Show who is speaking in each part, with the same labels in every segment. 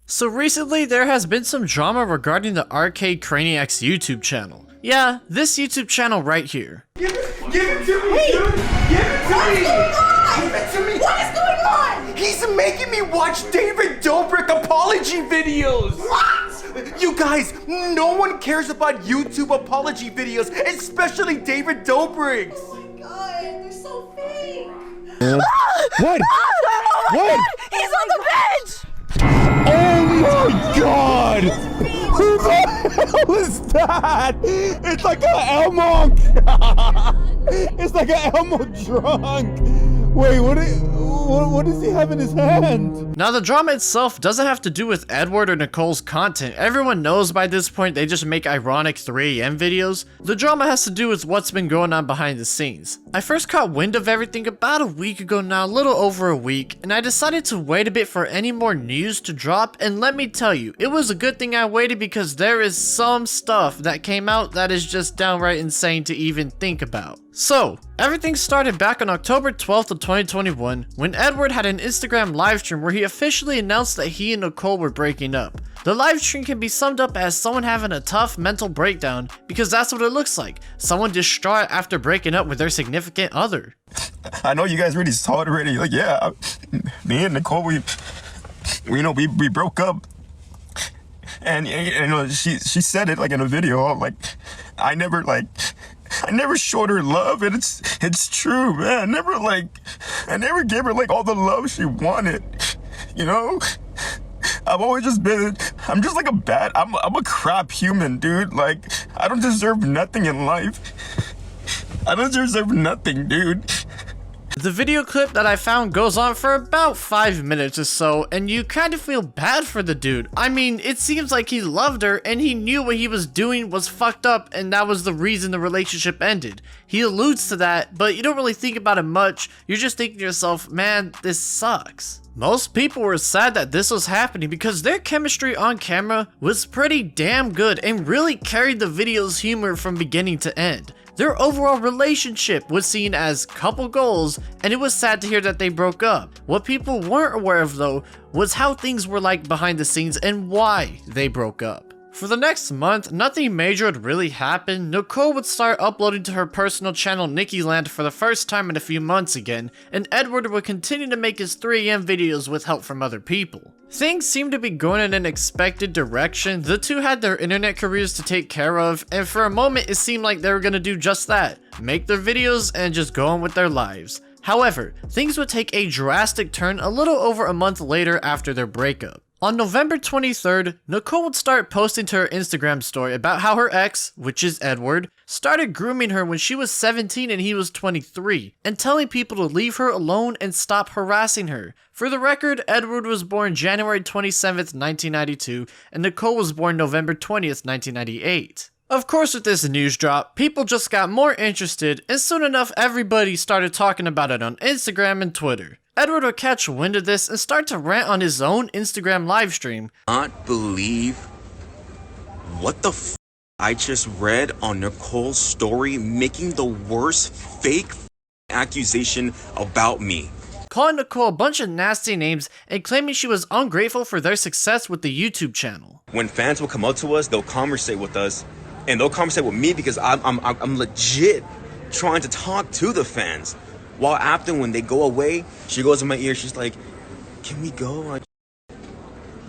Speaker 1: So recently, there has been some drama regarding the Arcade Craniacs YouTube channel. Yeah, this YouTube channel right here.
Speaker 2: Give it to me, dude! Give it to me! Give it to me!
Speaker 3: What is going on?
Speaker 2: He's making me watch David Dobrik apology videos!
Speaker 3: What?
Speaker 2: You guys, no one cares about YouTube apology videos, especially David Dobrik's!
Speaker 3: Oh my god, they're so fake!
Speaker 4: What?
Speaker 3: Oh my
Speaker 4: What?
Speaker 3: god, he's on the bench!
Speaker 4: Oh my god! Who the hell is that? It's like an Elmo! It's like an Elmo drunk! Wait, what does he have in his hand?
Speaker 1: Now the drama itself doesn't have to do with Edward or Nicole's content. Everyone knows by this point they just make ironic 3 AM videos. The drama has to do with what's been going on behind the scenes. I first caught wind of everything about a week ago now, a little over a week, and I decided to wait a bit for any more news to drop, and let me tell you, it was a good thing I waited because there is some stuff that came out that is just downright insane to even think about. So, everything started back on October 12th of 2021 when Edward had an Instagram livestream where he officially announced that he and Nicole were breaking up. The livestream can be summed up as someone having a tough mental breakdown because that's what it looks like. Someone distraught after breaking up with their significant other.
Speaker 4: I know you guys already saw it already. Like, yeah, me and Nicole, we broke up. And you know, she said it like in a video, like, I never showed her love, and it's true, man. I never gave her like all the love she wanted, you know? I've always just been, I'm just like I'm a crap human, dude. Like, I don't deserve nothing in life. I don't deserve nothing, dude.
Speaker 1: The video clip that I found goes on for about 5 minutes or so, and you kind of feel bad for the dude. I mean, it seems like he loved her and he knew what he was doing was fucked up, and that was the reason the relationship ended. He alludes to that, but you don't really think about it much. You're just thinking to yourself, man, this sucks. Most people were sad that this was happening because their chemistry on camera was pretty damn good and really carried the video's humor from beginning to end. Their overall relationship was seen as couple goals, and it was sad to hear that they broke up. What people weren't aware of though was how things were like behind the scenes and why they broke up. For the next month, nothing major would really happen. Nicole would start uploading to her personal channel Nickyland for the first time in a few months again, and Edward would continue to make his 3 AM videos with help from other people. Things seemed to be going in an expected direction. The two had their internet careers to take care of, and for a moment it seemed like they were gonna do just that, make their videos and just go on with their lives. However, things would take a drastic turn a little over a month later after their breakup. On November 23rd, Nicole would start posting to her Instagram story about how her ex, which is Edward, started grooming her when she was 17 and he was 23, and telling people to leave her alone and stop harassing her. For the record, Edward was born January 27th, 1992, and Nicole was born November 20th, 1998. Of course, with this news drop, people just got more interested, and soon enough everybody started talking about it on Instagram and Twitter. Edward would catch wind of this and start to rant on his own Instagram livestream.
Speaker 5: Not believe what the f I just read on Nicole's story, making the worst fake accusation about me.
Speaker 1: Calling Nicole a bunch of nasty names and claiming she was ungrateful for their success with the YouTube channel.
Speaker 5: When fans will come up to us, they'll conversate with us, and they'll conversate with me because I'm legit trying to talk to the fans. While after, when they go away, she goes in my ear, she's like, can we go?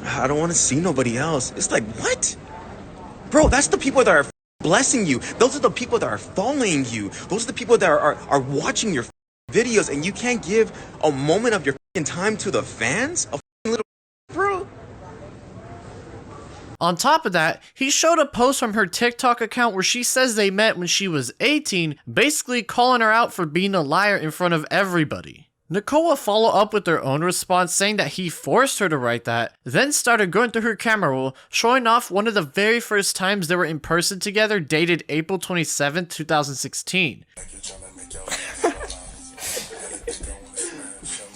Speaker 5: I don't want to see nobody else. It's like, what? Bro, that's the people that are blessing you. Those are the people that are following you. Those are the people that are watching your videos, and you can't give a moment of your time to the fans? A little bro.
Speaker 1: On top of that, he showed a post from her TikTok account where she says they met when she was 18, basically calling her out for being a liar in front of everybody. Nicole will follow up with her own response saying that he forced her to write that, then started going through her camera roll, showing off one of the very first times they were in person together, dated April 27, 2016.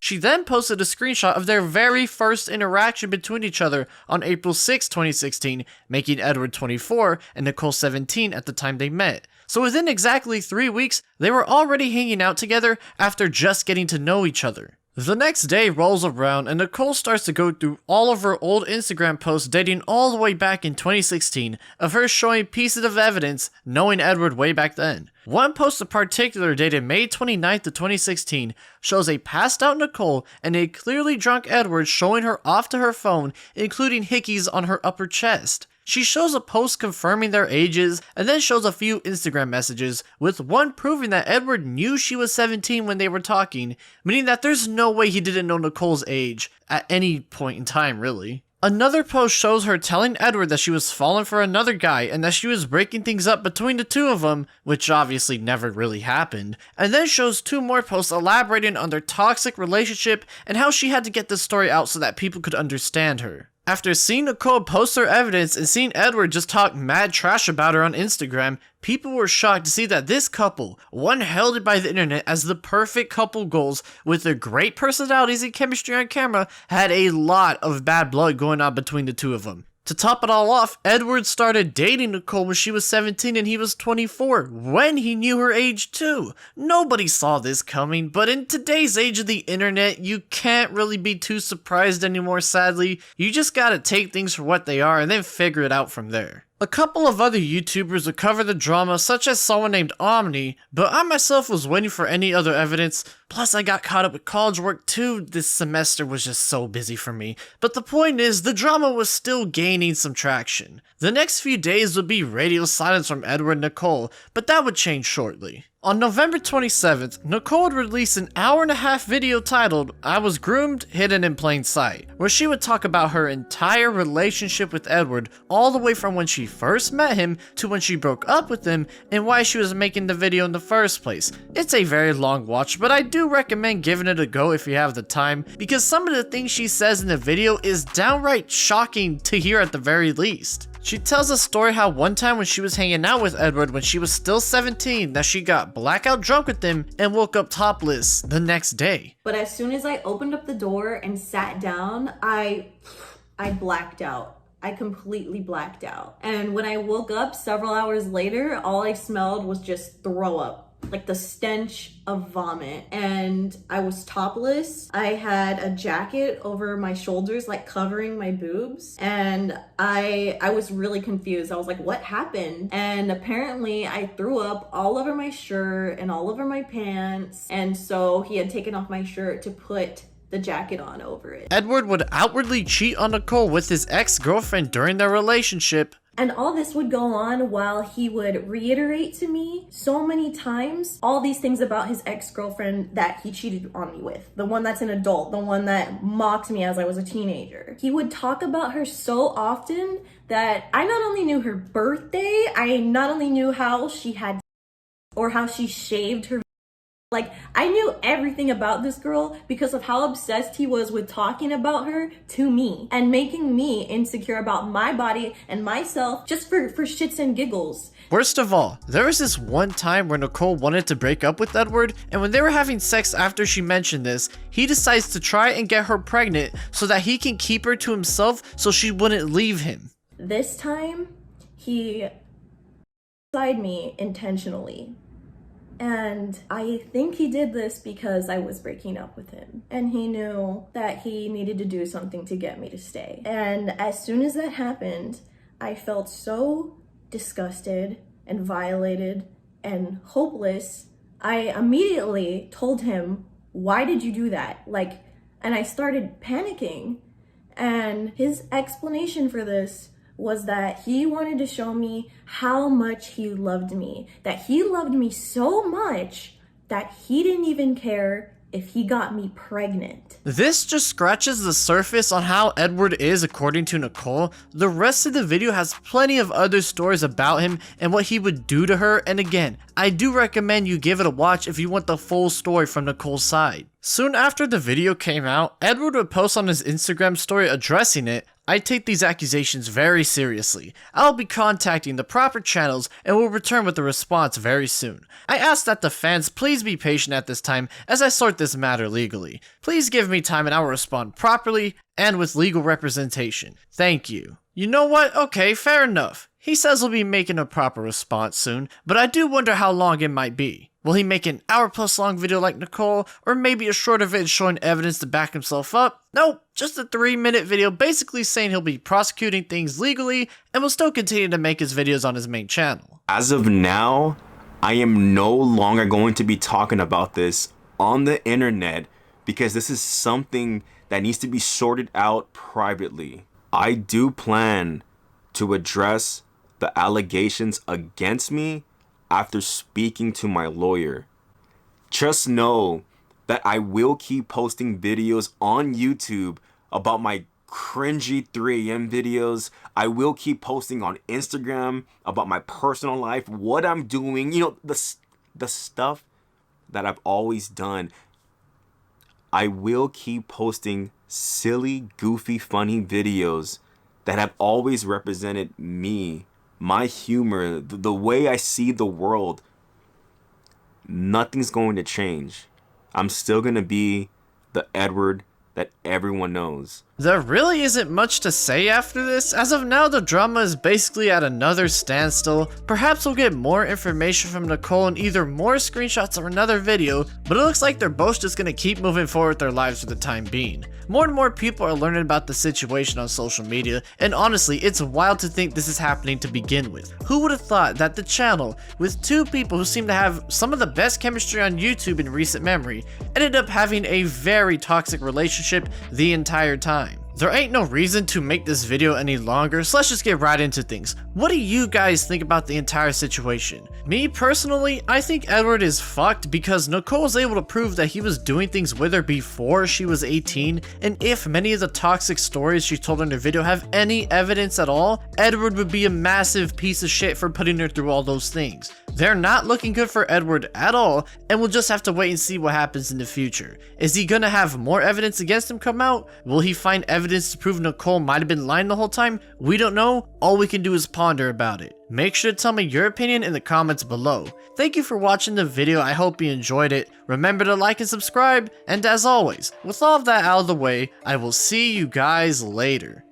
Speaker 1: She then posted a screenshot of their very first interaction between each other on April 6, 2016, making Edward 24 and Nicole 17 at the time they met. So within exactly 3 weeks, they were already hanging out together after just getting to know each other. The next day rolls around and Nicole starts to go through all of her old Instagram posts dating all the way back in 2016 of her showing pieces of evidence knowing Edward way back then. One post in particular dated May 29th of 2016 shows a passed out Nicole and a clearly drunk Edward showing her off to her phone, including hickeys on her upper chest. She shows a post confirming their ages and then shows a few Instagram messages, with one proving that Edward knew she was 17 when they were talking, meaning that there's no way he didn't know Nicole's age at any point in time, really. Another post shows her telling Edward that she was falling for another guy and that she was breaking things up between the two of them, which obviously never really happened, and then shows two more posts elaborating on their toxic relationship and how she had to get this story out so that people could understand her. After seeing Nicole post her evidence and seeing Edward just talk mad trash about her on Instagram, people were shocked to see that this couple, one heralded by the internet as the perfect couple goals with their great personalities and chemistry on camera, had a lot of bad blood going on between the two of them. To top it all off, Edward started dating Nicole when she was 17 and he was 24, when he knew her age too. Nobody saw this coming, but in today's age of the internet, you can't really be too surprised anymore, sadly. You just gotta take things for what they are and then figure it out from there. A couple of other YouTubers would cover the drama, such as someone named Omni, but I myself was waiting for any other evidence, plus I got caught up with college work too. This semester was just so busy for me. But the point is, the drama was still gaining some traction. The next few days would be radio silence from Edward and Nicole, but that would change shortly. On November 27th, Nicole would release an hour-and-a-half video titled, "I Was Groomed, Hidden in Plain Sight," where she would talk about her entire relationship with Edward, all the way from when she first met him to when she broke up with him, and why she was making the video in the first place. It's a very long watch, but I do recommend giving it a go if you have the time, because some of the things she says in the video is downright shocking to hear at the very least. She tells a story how one time when she was hanging out with Edward when she was still 17, that she got blackout drunk with him and woke up topless the next day.
Speaker 3: But as soon as I opened up the door and sat down, I blacked out. I completely blacked out. And when I woke up several hours later, all I smelled was just throw up. Like the stench of vomit, and I was topless. I had a jacket over my shoulders, like covering my boobs, and I was really confused. I was like, what happened? And apparently I threw up all over my shirt and all over my pants, and so he had taken off my shirt to put the jacket on over it.
Speaker 1: Edward would outwardly cheat on Nicole with his ex-girlfriend during their relationship.
Speaker 3: And all this would go on while he would reiterate to me so many times all these things about his ex-girlfriend that he cheated on me with. The one that's an adult, the one that mocked me as I was a teenager. He would talk about her so often that I not only knew her birthday, I not only knew how she had or how she shaved her. Like, I knew everything about this girl because of how obsessed he was with talking about her to me and making me insecure about my body and myself just for shits and giggles.
Speaker 1: Worst of all, there was this one time where Nicole wanted to break up with Edward, and when they were having sex after she mentioned this, he decides to try and get her pregnant so that he can keep her to himself so she wouldn't leave him.
Speaker 3: This time, he beside me intentionally. And I think he did this because I was breaking up with him. And he knew that he needed to do something to get me to stay. And as soon as that happened, I felt so disgusted and violated and hopeless. I immediately told him, why did you do that? And I started panicking. And his explanation for this was that he wanted to show me how much he loved me. That he loved me so much that he didn't even care if he got me pregnant.
Speaker 1: This just scratches the surface on how Edward is according to Nicole. The rest of the video has plenty of other stories about him and what he would do to her, and again, I do recommend you give it a watch if you want the full story from Nicole's side. Soon after the video came out, Edward would post on his Instagram story addressing it. I take these accusations very seriously. I'll be contacting the proper channels and will return with a response very soon. I ask that the fans please be patient at this time as I sort this matter legally. Please give me time and I will respond properly and with legal representation. Thank you. You know what? Okay, fair enough. He says he'll be making a proper response soon, but I do wonder how long it might be. Will he make an hour-plus long video like Nicole, or maybe a shorter vid showing evidence to back himself up? Nope, just a 3-minute video basically saying he'll be prosecuting things legally and will still continue to make his videos on his main channel.
Speaker 5: As of now, I am no longer going to be talking about this on the internet because this is something that needs to be sorted out privately. I do plan to address the allegations against me after speaking to my lawyer. Just know that I will keep posting videos on YouTube about my cringy 3 AM videos. I will keep posting on Instagram about my personal life, what I'm doing, you know, the stuff that I've always done. I will keep posting silly, goofy, funny videos that have always represented me, my humor, the way I see the world. Nothing's going to change. I'm still going to be the Edward that everyone knows.
Speaker 1: There really isn't much to say after this. As of now, the drama is basically at another standstill. Perhaps we'll get more information from Nicole in either more screenshots or another video, but it looks like they're both just gonna keep moving forward with their lives for the time being. More and more people are learning about the situation on social media, and honestly, it's wild to think this is happening to begin with. Who would have thought that the channel, with 2 people who seem to have some of the best chemistry on YouTube in recent memory, ended up having a very toxic relationship the entire time? There ain't no reason to make this video any longer, so let's just get right into things. What do you guys think about the entire situation? Me personally, I think Edward is fucked because Nicole was able to prove that he was doing things with her before she was 18, and if many of the toxic stories she told in her video have any evidence at all, Edward would be a massive piece of shit for putting her through all those things. They're not looking good for Edward at all, and we'll just have to wait and see what happens in the future. Is he gonna have more evidence against him come out? Will he find evidence to prove Nicole might have been lying the whole time? We don't know. All we can do is ponder about it. Make sure to tell me your opinion in the comments below. Thank you for watching the video. I hope you enjoyed it. Remember to like and subscribe, and as always, with all of that out of the way, I will see you guys later.